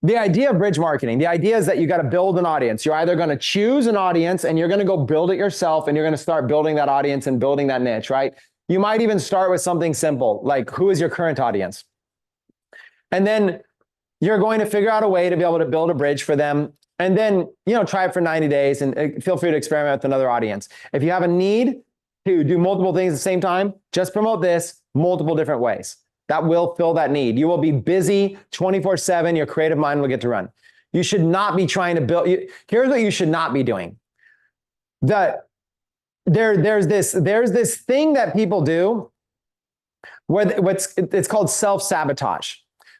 The idea of bridge marketing, the idea is that you got to build an audience. You're either going to choose an audience and you're going to go build it yourself and you're going to start building that audience and building that niche, right? You might even start with something simple, like who is your current audience? And then you're going to figure out a way to be able to build a bridge for them. And then, try it for 90 days and feel free to experiment with another audience. If you have a need to do multiple things at the same time, just promote this multiple different ways. That will fill that need. You will be busy 24/7. Your creative mind will get to run. You should not be trying to build. Here's what you should not be doing. There's this thing that people do where it's called self-sabotage.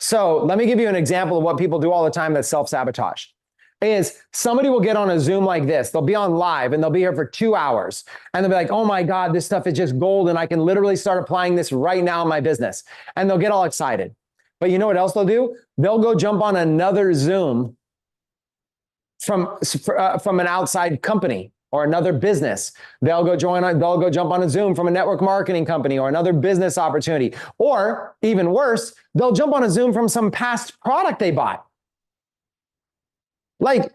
So let me give you an example of what people do all the time that's self-sabotage. Is somebody will get on a Zoom like this. They'll be on live and they'll be here for 2 hours and they'll be like, oh my God, this stuff is just gold and I can literally start applying this right now in my business. And they'll get all excited. But you know what else they'll do? They'll go jump on another Zoom from an outside company or another business. They'll go jump on a Zoom from a network marketing company or another business opportunity. Or even worse, they'll jump on a Zoom from some past product they bought. Like,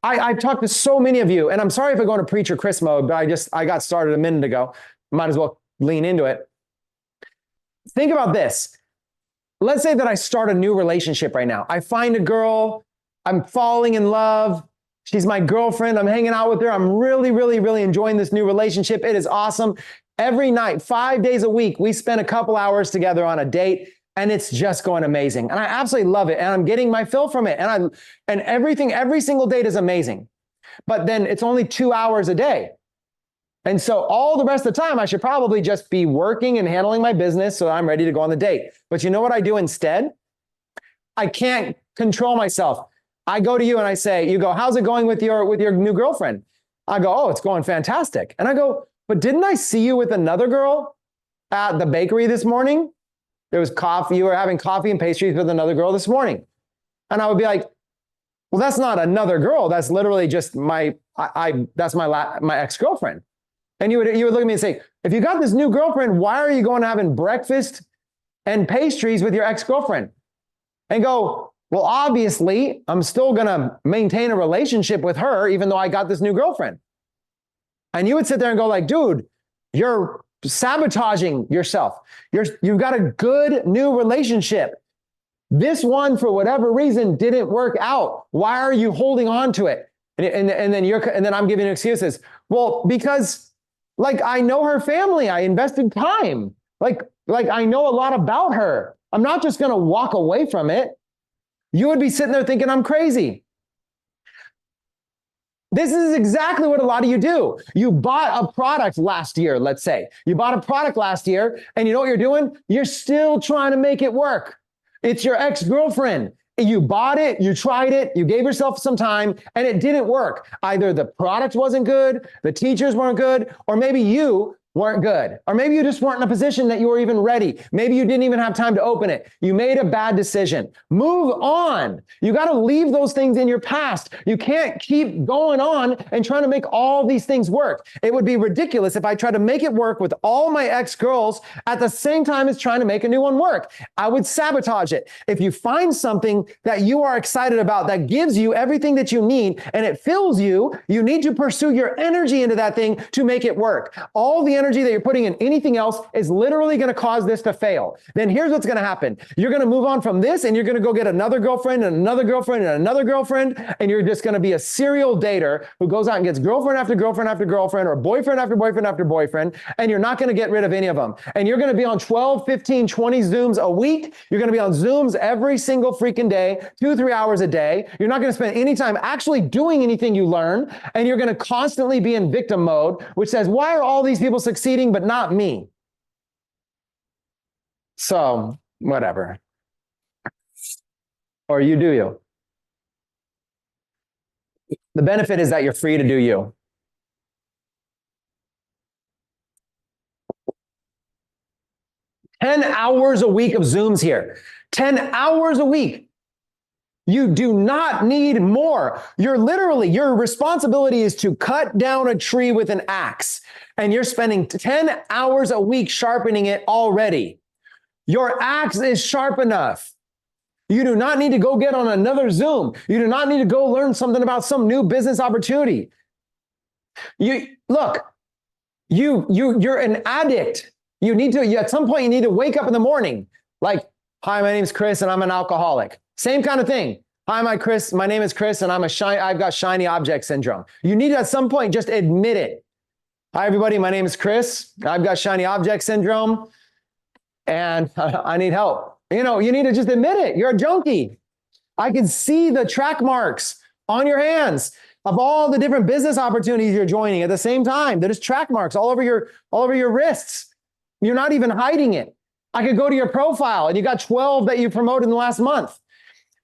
I've talked to so many of you, and I'm sorry if I go into preacher Chris mode, but I got started a minute ago. Might as well lean into it. Think about this. Let's say that I start a new relationship right now. I find a girl, I'm falling in love. She's my girlfriend. I'm hanging out with her. I'm really, really, really enjoying this new relationship. It is awesome. Every night, 5 days a week, we spend a couple hours together on a date. And it's just going amazing. And I absolutely love it. And I'm getting my fill from it. And everything, every single date is amazing. But then it's only 2 hours a day. And so all the rest of the time, I should probably just be working and handling my business so I'm ready to go on the date. But you know what I do instead? I can't control myself. I go to you and I say, you go, how's it going with your new girlfriend? I go, oh, it's going fantastic. And I go, but didn't I see you with another girl at the bakery this morning? There was coffee. You were having coffee and pastries with another girl this morning. And I would be like, well, that's not another girl. That's literally just my ex-girlfriend. And you would look at me and say, if you got this new girlfriend, why are you going to having breakfast and pastries with your ex-girlfriend? And go, well, obviously, I'm still going to maintain a relationship with her, even though I got this new girlfriend. And you would sit there and go like, dude, you're sabotaging yourself. You've got a good new relationship. This one, for whatever reason, didn't work out. Why are you holding on to it? And then I'm giving excuses. Well, because I know her family. I invested time. Like I know a lot about her. I'm not just going to walk away from it. You would be sitting there thinking I'm crazy. This is exactly what a lot of you do. You bought a product last year, let's say. You bought a product last year, and you know what you're doing? You're still trying to make it work. It's your ex-girlfriend. You bought it, you tried it, you gave yourself some time, and it didn't work. Either the product wasn't good, the teachers weren't good, or maybe you weren't good. Or maybe you just weren't in a position that you were even ready. Maybe you didn't even have time to open it. You made a bad decision. Move on. You got to leave those things in your past. You can't keep going on and trying to make all these things work. It would be ridiculous if I tried to make it work with all my ex-girls at the same time as trying to make a new one work. I would sabotage it. If you find something that you are excited about that gives you everything that you need and it fills you, you need to pursue your energy into that thing to make it work. All the energy that you're putting in anything else is literally going to cause this to fail. Then here's what's going to happen. You're going to move on from this and you're going to go get another girlfriend and another girlfriend and another girlfriend. And you're just going to be a serial dater who goes out and gets girlfriend after girlfriend after girlfriend or boyfriend after boyfriend after boyfriend. And you're not going to get rid of any of them. And you're going to be on 12, 15, 20 Zooms a week. You're going to be on Zooms every single freaking day, 2-3 hours a day. You're not going to spend any time actually doing anything you learn. And you're going to constantly be in victim mode, which says, why are all these people succeeding, but not me? So, whatever. Or you do you. The benefit is that you're free to do you. "10 hours a week of Zooms here. 10 hours a week. You do not need more. Your responsibility is to cut down a tree with an axe, and you're spending 10 hours a week sharpening it already. Your axe is sharp enough. You do not need to go get on another Zoom. You do not need to go learn something about some new business opportunity. You're an addict. At some point, you need to wake up in the morning. Like, hi, my name's Chris and I'm an alcoholic. Same kind of thing. Hi, my name is Chris and I've got shiny object syndrome. You need to at some point just admit it. Hi, everybody. My name is Chris. I've got shiny object syndrome and I need help. You need to just admit it. You're a junkie. I can see the track marks on your hands of all the different business opportunities you're joining at the same time. There's track marks all over your wrists. You're not even hiding it. I could go to your profile and you got 12 that you promoted in the last month.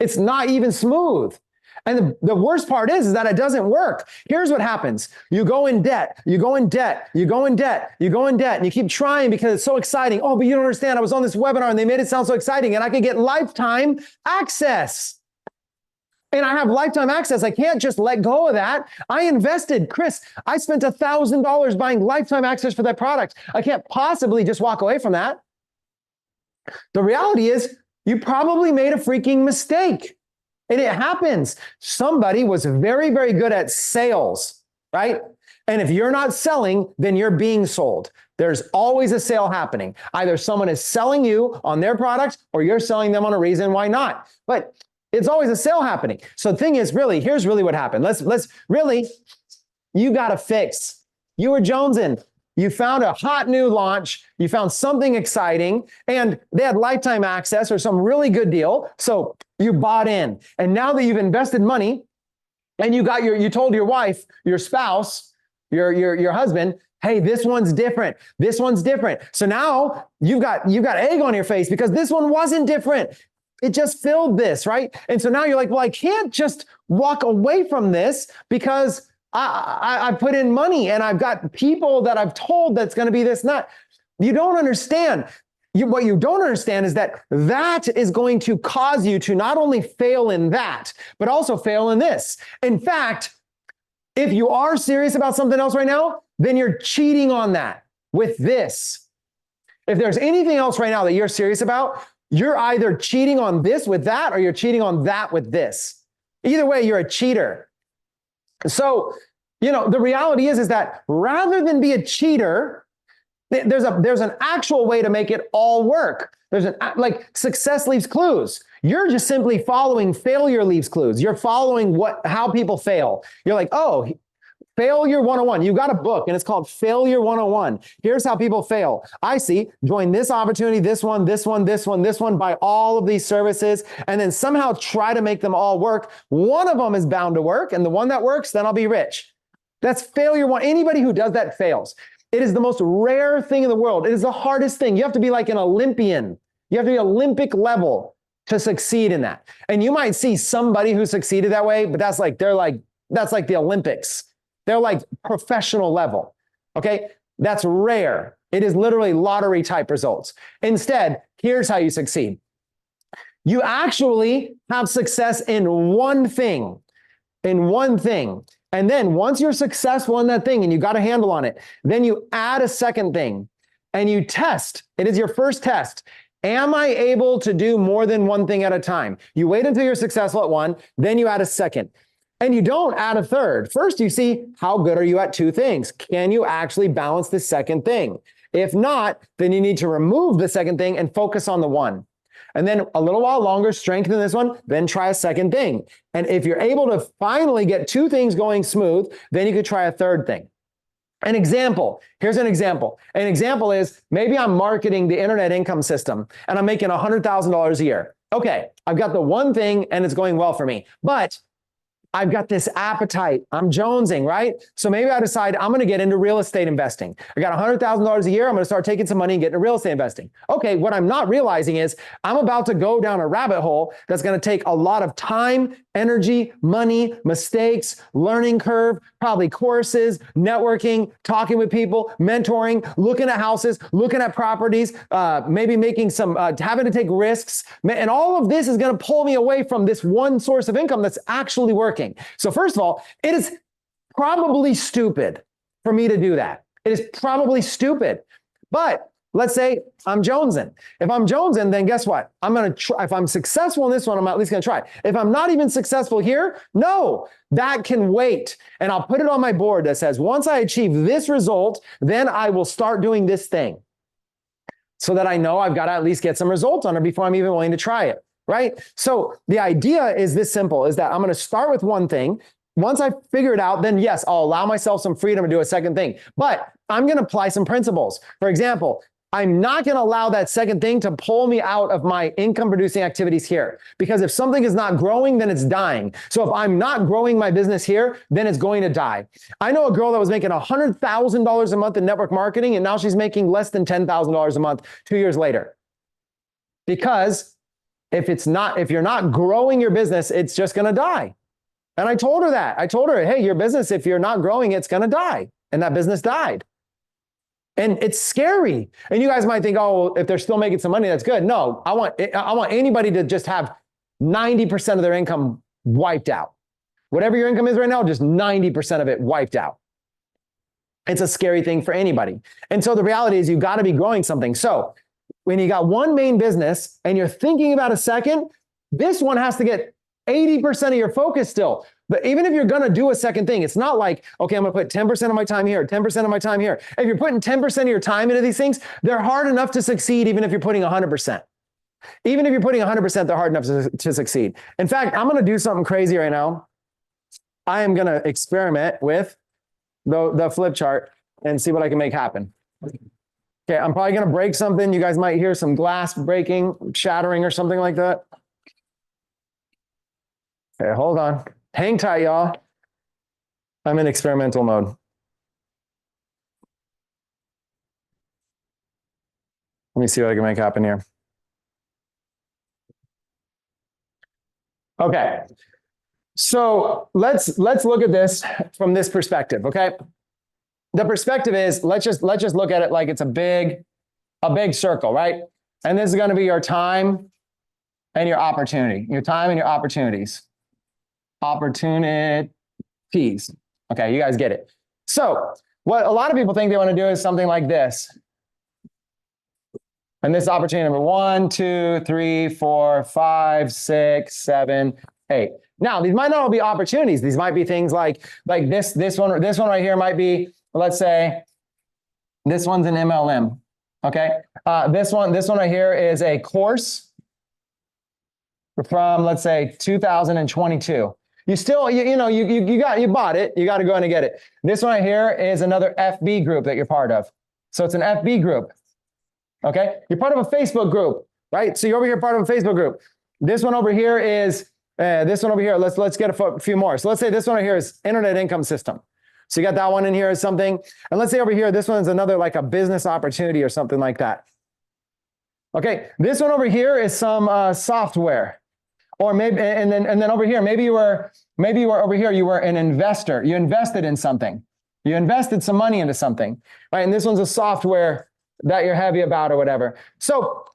It's not even smooth. And the worst part is that it doesn't work. Here's what happens. You go in debt, you go in debt, you go in debt, you go in debt, and you keep trying because it's so exciting. Oh, but you don't understand. I was on this webinar and they made it sound so exciting and I could get lifetime access. And I have lifetime access. I can't just let go of that. I invested, Chris, I spent $1,000 buying lifetime access for that product. I can't possibly just walk away from that. The reality is you probably made a freaking mistake. And it happens. Somebody was very, very good at sales, right? And if you're not selling, then you're being sold. There's always a sale happening. Either someone is selling you on their product or you're selling them on a reason why not. But it's always a sale happening. So the thing is, here's really what happened. You got to fix. You were jonesing. You found a hot new launch, you found something exciting, and they had lifetime access or some really good deal. So you bought in. And now that you've invested money and you told your wife, your spouse, your husband, hey, this one's different. This one's different. So now you've got egg on your face because this one wasn't different. It just filled this, right? And so now you're like, well, I can't just walk away from this because I put in money and I've got people that I've told that's going to be this and that. You don't understand. What you don't understand is that is going to cause you to not only fail in that, but also fail in this. In fact, if you are serious about something else right now, then you're cheating on that with this. If there's anything else right now that you're serious about, you're either cheating on this with that or you're cheating on that with this. Either way, you're a cheater. So, the reality is that rather than be a cheater, there's an actual way to make it all work. Success leaves clues. You're just simply following failure leaves clues. You're following how people fail. You're like, oh, Failure 101. You got a book and it's called Failure 101. Here's how people fail. I see. Join this opportunity, this one, buy all of these services, and then somehow try to make them all work. One of them is bound to work, and the one that works, then I'll be rich. That's failure one. Anybody who does that fails. It is the most rare thing in the world. It is the hardest thing. You have to be like an Olympian. You have to be Olympic level to succeed in that. And you might see somebody who succeeded that way, but that's like the Olympics. They're like professional level, okay? That's rare. It is literally lottery type results. Instead, here's how you succeed. You actually have success in one thing, And then once you're successful in that thing and you got a handle on it, then you add a second thing and you test. It is your first test. Am I able to do more than one thing at a time? You wait until you're successful at one, then you add a second. And you don't add a third. First, you see, how good are you at two things? Can you actually balance the second thing? If not, then you need to remove the second thing and focus on the one. And then a little while longer, strengthen this one, then try a second thing. And if you're able to finally get two things going smooth, then you could try a third thing. An example, here's an example. An example is maybe I'm marketing the internet income system and I'm making $100,000 a year. Okay, I've got the one thing and it's going well for me, but I've got this appetite. I'm jonesing, right? So maybe I decide I'm going to get into real estate investing. I got $100,000 a year. I'm going to start taking some money and get into real estate investing. Okay, what I'm not realizing is I'm about to go down a rabbit hole that's going to take a lot of time, energy, money, mistakes, learning curve, probably courses, networking, talking with people, mentoring, looking at houses, looking at properties, maybe making some, having to take risks. And all of this is going to pull me away from this one source of income that's actually working. So first of all, it is probably stupid for me to do that. It is probably stupid. But let's say I'm jonesing. If I'm jonesing, then guess what? I'm going to try. If I'm successful in this one, I'm at least going to try. If I'm not even successful here, no, that can wait. And I'll put it on my board that says, once I achieve this result, then I will start doing this thing. So that I know I've got to at least get some results on it before I'm even willing to try it, right? So the idea is this simple, is that I'm going to start with one thing. Once I figure it out, then yes, I'll allow myself some freedom to do a second thing. But I'm going to apply some principles. For example, I'm not going to allow that second thing to pull me out of my income producing activities here. Because if something is not growing, then it's dying. So if I'm not growing my business here, then it's going to die. I know a girl that was making $100,000 a month in network marketing, and now she's making less than $10,000 a month 2 years later. Because if you're not growing your business, it's just going to die. And I told her that. I told her, hey, your business, if you're not growing, it's going to die. And that business died. And it's scary. And you guys might think, oh, if they're still making some money, that's good. No, I want anybody to just have 90% of their income wiped out. Whatever your income is right now, just 90% of it wiped out. It's a scary thing for anybody. And so the reality is you've got to be growing something. So when you got one main business and you're thinking about a second, this one has to get 80% of your focus still. But even if you're going to do a second thing, it's not like, okay, I'm going to put 10% of my time here, 10% of my time here. If you're putting 10% of your time into these things, they're hard enough to succeed, even if you're putting 100%. Even if you're putting 100%, they're hard enough to succeed. In fact, I'm going to do something crazy right now. I am going to experiment with the flip chart and see what I can make happen. Okay, I'm probably going to break something. You guys might hear some glass breaking, shattering, or something like that. Okay, hold on. Hang tight, y'all. I'm in experimental mode. Let me see what I can make happen here. Okay. So let's look at this from this perspective, okay? The perspective is, let's just look at it like it's a big circle, right? And this is going to be your time and your opportunity. Your time and your opportunities. Opportunities. Okay, you guys get it. So what a lot of people think they want to do is something like this. And this is opportunity number 1, 2, 3, 4, 5, 6, 7, 8. Now, these might not all be opportunities. These might be things like this one right here might be, let's say, this one's an MLM. Okay. This one right here is a course from, let's say, 2022. You still, you bought it. You got to go in and get it. This one right here is another FB group that you're part of. So it's an FB group. Okay. You're part of a Facebook group, right? So you're over here part of a Facebook group. This one over here is, this one over here. Let's get a few more. So let's say this one right here is internet income system. So you got that one in here as something. And let's say over here, this one is another, like a business opportunity or something like that. Okay. This one over here is some software. Or maybe, and then over here, maybe you were over here, you were an investor. You invested in something. You invested some money into something, right? And this one's a software that you're heavy about or whatever. So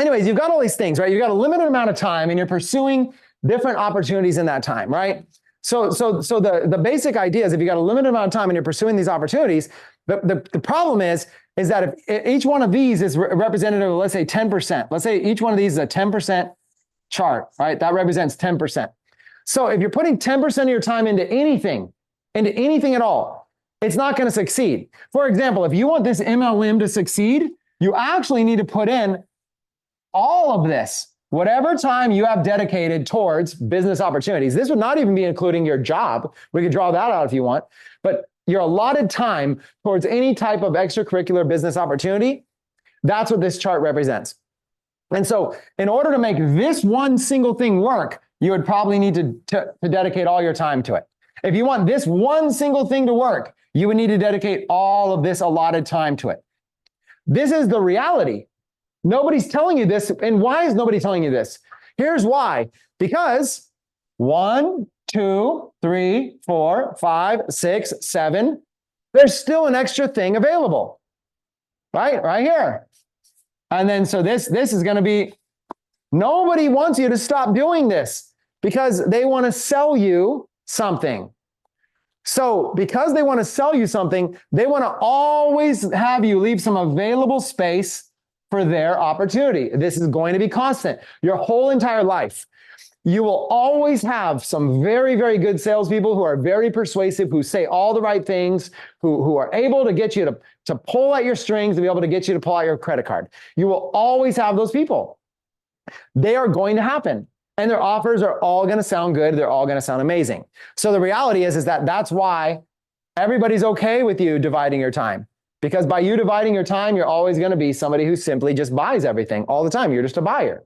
anyways, you've got all these things, right? You've got a limited amount of time and you're pursuing different opportunities in that time, right? So the basic idea is if you got a limited amount of time and you're pursuing these opportunities, the problem is that if each one of these is representative of, let's say, 10%. Let's say each one of these is a 10% chart, right? That represents 10%. So if you're putting 10% of your time into anything at all, it's not going to succeed. For example, if you want this MLM to succeed, you actually need to put in all of this, whatever time you have dedicated towards business opportunities. This would not even be including your job. We could draw that out if you want, but your allotted time towards any type of extracurricular business opportunity, that's what this chart represents. And so in order to make this one single thing work, you would probably need to dedicate all your time to it. If you want this one single thing to work, you would need to dedicate all of this allotted time to it. This is the reality. Nobody's telling you this. And why is nobody telling you this? Here's why. Because 1, 2, 3, 4, 5, 6, 7, there's still an extra thing available. Right here. And then so this is going to be, nobody wants you to stop doing this because they want to sell you something. So because they want to sell you something, they want to always have you leave some available space for their opportunity. This is going to be constant your whole entire life. You will always have some very, very good salespeople who are very persuasive, who say all the right things, who are able to get you to pull at your strings and be able to get you to pull out your credit card. You will always have those people. They are going to happen. And their offers are all going to sound good. They're all going to sound amazing. So the reality is that that's why everybody's okay with you dividing your time. Because by you dividing your time, you're always going to be somebody who simply just buys everything all the time. You're just a buyer.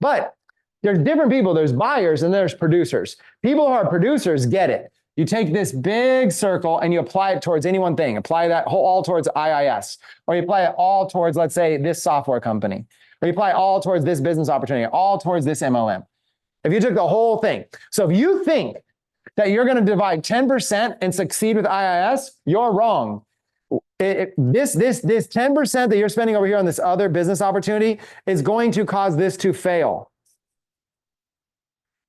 But there's different people. There's buyers and there's producers. People who are producers get it. You take this big circle and you apply it towards any one thing. Apply that all towards IIS. Or you apply it all towards, let's say, this software company. Or you apply it all towards this business opportunity. All towards this MLM. If you took the whole thing. So if you think that you're going to divide 10% and succeed with IIS, you're wrong. This 10% that you're spending over here on this other business opportunity is going to cause this to fail.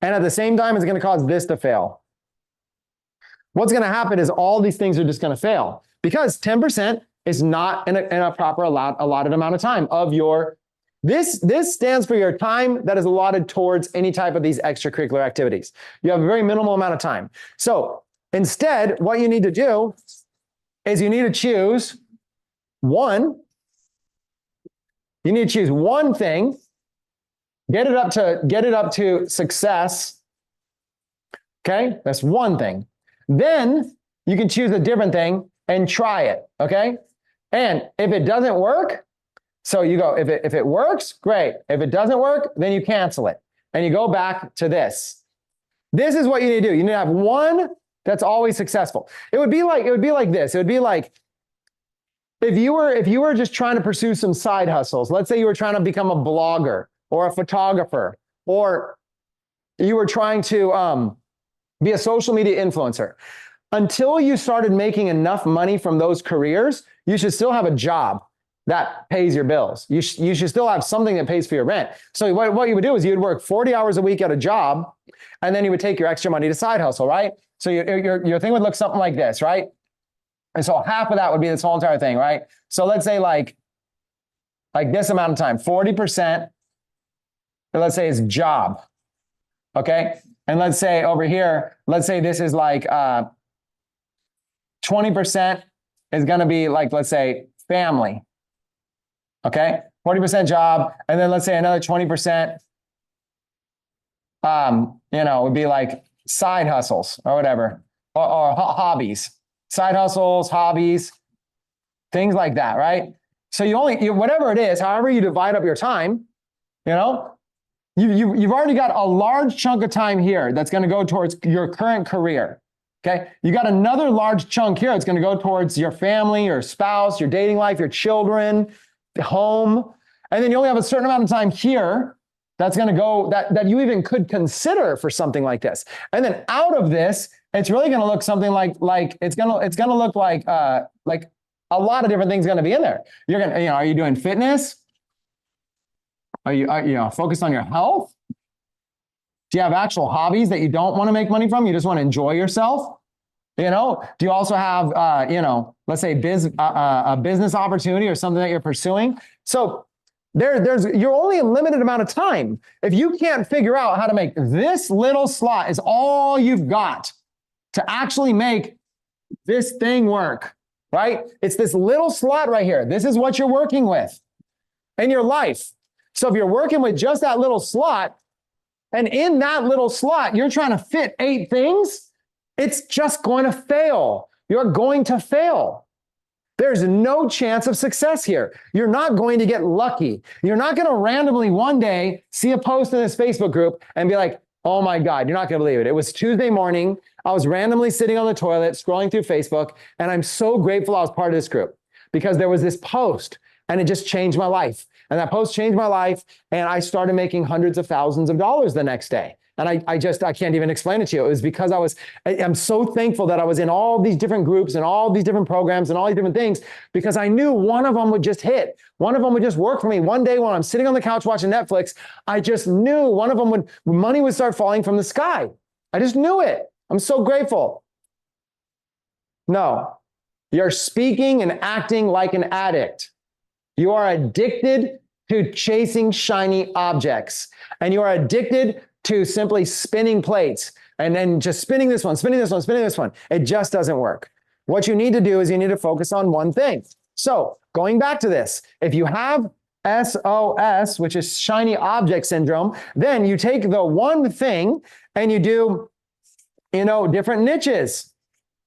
And at the same time, it's going to cause this to fail. What's going to happen is all these things are just going to fail because 10% is not in a proper allotted amount of time of your. This stands for your time that is allotted towards any type of these extracurricular activities. You have a very minimal amount of time. So instead, what you need to do is you need to choose one. You need to choose one thing, get it up to success. Okay, that's one thing. Then you can choose a different thing and try it. Okay, and if it doesn't work. So you go, if it works, great. If it doesn't work, then you cancel it. And you go back to this. This is what you need to do. You need to have one that's always successful. It would be like this. It would be like if you were just trying to pursue some side hustles. Let's say you were trying to become a blogger or a photographer, or you were trying to be a social media influencer. Until you started making enough money from those careers, you should still have a job that pays your bills. You should still have something that pays for your rent. So what you would do is you'd work 40 hours a week at a job, and then you would take your extra money to side hustle, right? So your thing would look something like this, right? And so half of that would be this whole entire thing, right? So let's say like this amount of time, 40%, let's say is job, okay? And let's say over here, let's say this is like 20% is gonna be like, let's say family. Okay, 40% job, and then let's say another 20%, would be like side hustles or whatever, or hobbies, side hustles, hobbies, things like that, right? So whatever it is, however you divide up your time, you've already got a large chunk of time here that's going to go towards your current career. Okay, you got another large chunk here that's going to go towards your family, your spouse, your dating life, your children, home, and then you only have a certain amount of time here that's going to go that you even could consider for something like this. And then out of this, it's really going to look something like it's going to look like a lot of different things going to be in there. You're going to, are you doing fitness? Are you focused on your health? Do you have actual hobbies that you don't want to make money from? You just want to enjoy yourself? Do you also have, let's say a business opportunity or something that you're pursuing? So you're only a limited amount of time. If you can't figure out how to make this little slot is all you've got to actually make this thing work, right? It's this little slot right here. This is what you're working with in your life. So if you're working with just that little slot, and in that little slot, you're trying to fit 8 things, it's just going to fail. You're going to fail. There's no chance of success here. You're not going to get lucky. You're not going to randomly one day see a post in this Facebook group and be like, oh my God, you're not going to believe it. It was Tuesday morning. I was randomly sitting on the toilet, scrolling through Facebook, and I'm so grateful I was part of this group because there was this post and it just changed my life. And that post changed my life, and I started making hundreds of thousands of dollars the next day. And I can't even explain it to you. It was because I'm so thankful that I was in all these different groups and all these different programs and all these different things, because I knew one of them would just hit. One of them would just work for me. One day when I'm sitting on the couch watching Netflix, I just knew one of them money would start falling from the sky. I just knew it. I'm so grateful. No, you're speaking and acting like an addict. You are addicted to chasing shiny objects, and you are addicted to simply spinning plates and then just spinning this one, spinning this one, spinning this one. It just doesn't work. What you need to do is you need to focus on one thing. So going back to this, if you have SOS, which is shiny object syndrome, then you take the one thing and you do, different niches.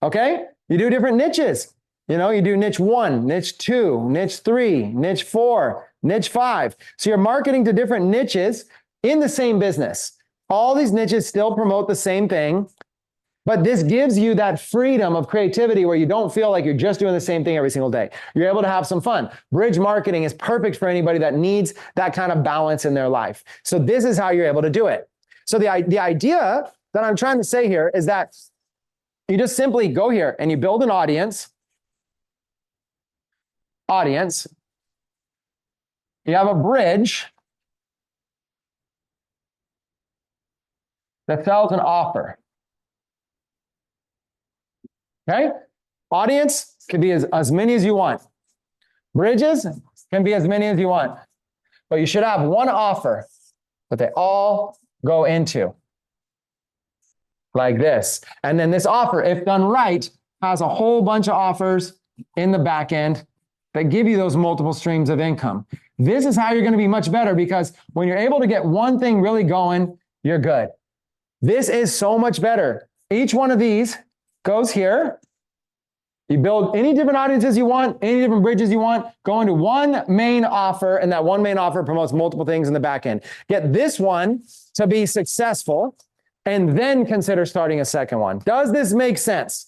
Okay? You do different niches. You do niche 1, niche 2, niche 3, niche 4, niche 5. So you're marketing to different niches in the same business. All these niches still promote the same thing, but this gives you that freedom of creativity where you don't feel like you're just doing the same thing every single day. You're able to have some fun. Bridge marketing is perfect for anybody that needs that kind of balance in their life. So this is how you're able to do it. So the idea that I'm trying to say here is that you just simply go here and you build an audience. You have a bridge that sells an offer. Okay? Audience can be as many as you want. Bridges can be as many as you want. But you should have one offer that they all go into. Like this. And then this offer, if done right, has a whole bunch of offers in the back end that give you those multiple streams of income. This is how you're going to be much better, because when you're able to get one thing really going, you're good. This is so much better. Each one of these goes here. You build any different audiences you want, any different bridges you want, go into one main offer, and that one main offer promotes multiple things in the back end. Get this one to be successful, and then consider starting a second one. Does this make sense?